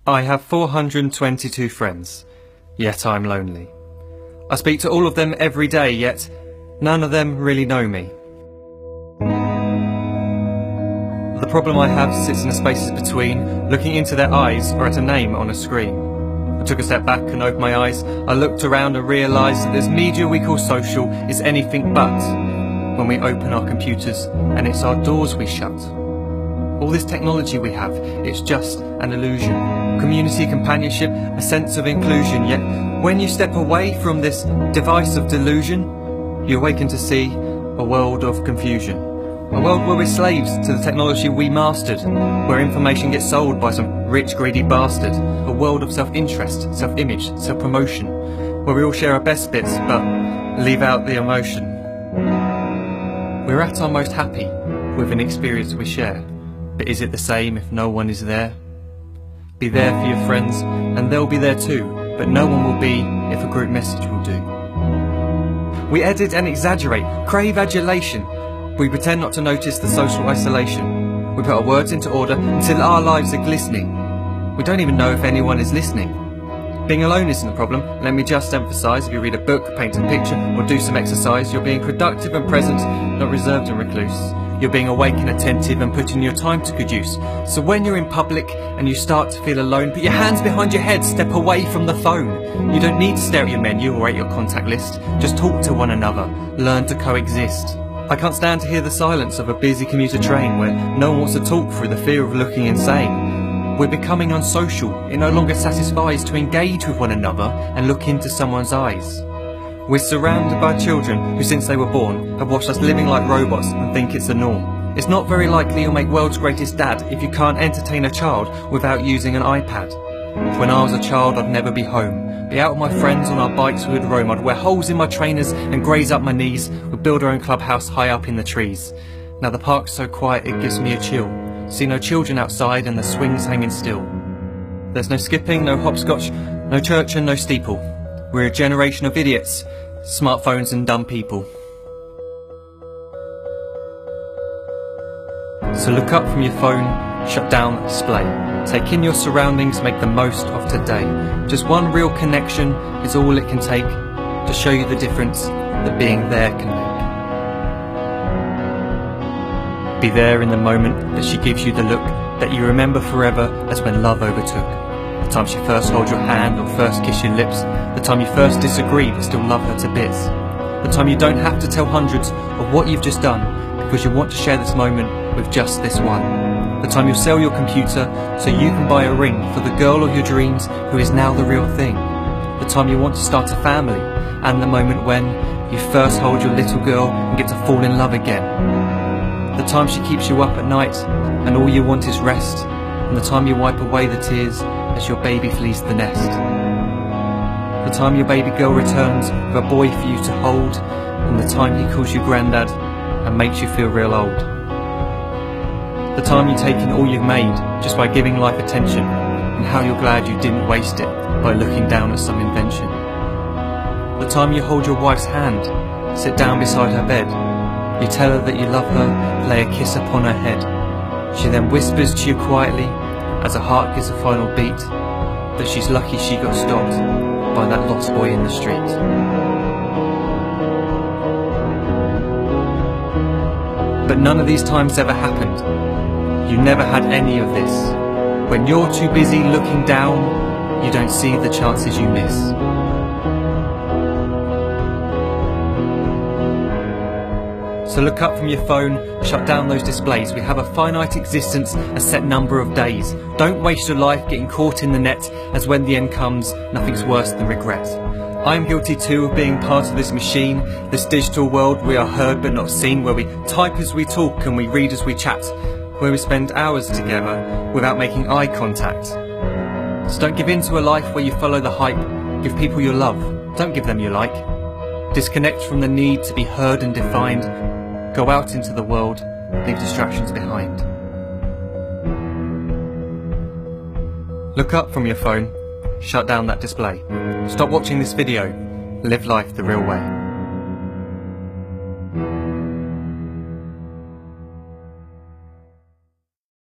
I have 422 friends, yet I'm lonely. I speak to all of them every day, yet none of them really know me. The problem I have sits in the spaces between looking into their eyes or at a name on a screen. I took a step back and opened my eyes. I looked around and realised that this media we call social is anything but when we open our computers and it's our doors we shut. All this technology we have, it's just an illusion. Community, companionship, a sense of inclusion. Yet when you step away from this device of delusion, you awaken to see a world of confusion. A world where we're slaves to the technology we mastered, where information gets sold by some rich, greedy bastard. A world of self-interest, self-image, self-promotion, where we all share our best bits but leave out the emotion. We're at our most happy with an experience we share. But is it the same if no one is there? Be there for your friends, and they'll be there too, but no one will be if a group message will do. We edit and exaggerate, crave adulation. We pretend not to notice the social isolation. We put our words into order until our lives are glistening. We don't even know if anyone is listening. Being alone isn't a problem. Let me just emphasise, if you read a book, paint a picture, or do some exercise, you're being productive and present, not reserved and recluse. You're being awake and attentive and putting your time to good use. So when you're in public and you start to feel alone, put your hands behind your head, step away from the phone. You don't need to stare at your menu or at your contact list. Just talk to one another, learn to coexist. I can't stand to hear the silence of a busy commuter train where no one wants to talk through the fear of looking insane. We're becoming unsocial. It no longer satisfies to engage with one another and look into someone's eyes. We're surrounded by children who, since they were born, have watched us living like robots and think it's the norm. It's not very likely you'll make world's greatest dad if you can't entertain a child without using an iPad. When I was a child, I'd never be home. Be out with my friends on our bikes we would roam. I'd wear holes in my trainers and graze up my knees. We'd build our own clubhouse high up in the trees. Now the park's so quiet it gives me a chill. See no children outside and the swings hanging still. There's no skipping, no hopscotch, no church and no steeple. We're a generation of idiots, smartphones and dumb people. So look up from your phone, shut down the display. Take in your surroundings, make the most of today. Just one real connection is all it can take to show you the difference that being there can make. Be there in the moment that she gives you the look that you remember forever as when love overtook. The time she first holds your hand or first kiss your lips. The time you first disagree but still love her to bits. The time you don't have to tell hundreds of what you've just done because you want to share this moment with just this one. The time you sell your computer so you can buy a ring for the girl of your dreams who is now the real thing. The time you want to start a family, and the moment when you first hold your little girl and get to fall in love again. The time she keeps you up at night and all you want is rest, and the time you wipe away the tears as your baby flees the nest. The time your baby girl returns with a boy for you to hold, and the time he calls you granddad and makes you feel real old. The time you take in all you've made just by giving life attention, and how you're glad you didn't waste it by looking down at some invention. The time you hold your wife's hand, sit down beside her bed, you tell her that you love her, lay a kiss upon her head. She then whispers to you quietly, as her heart gives a final beat, that she's lucky she got stopped by that lost boy in the street. But none of these times ever happened. You never had any of this. When you're too busy looking down, you don't see the chances you miss. So look up from your phone, shut down those displays. We have a finite existence, a set number of days. Don't waste your life getting caught in the net, as when the end comes, nothing's worse than regret. I'm guilty too of being part of this machine, this digital world we are heard but not seen, where we type as we talk and we read as we chat, where we spend hours together without making eye contact. So don't give in to a life where you follow the hype. Give people your love, don't give them your like. Disconnect from the need to be heard and defined. Go out into the world, leave distractions behind. Look up from your phone, shut down that display. Stop watching this video, live life the real way.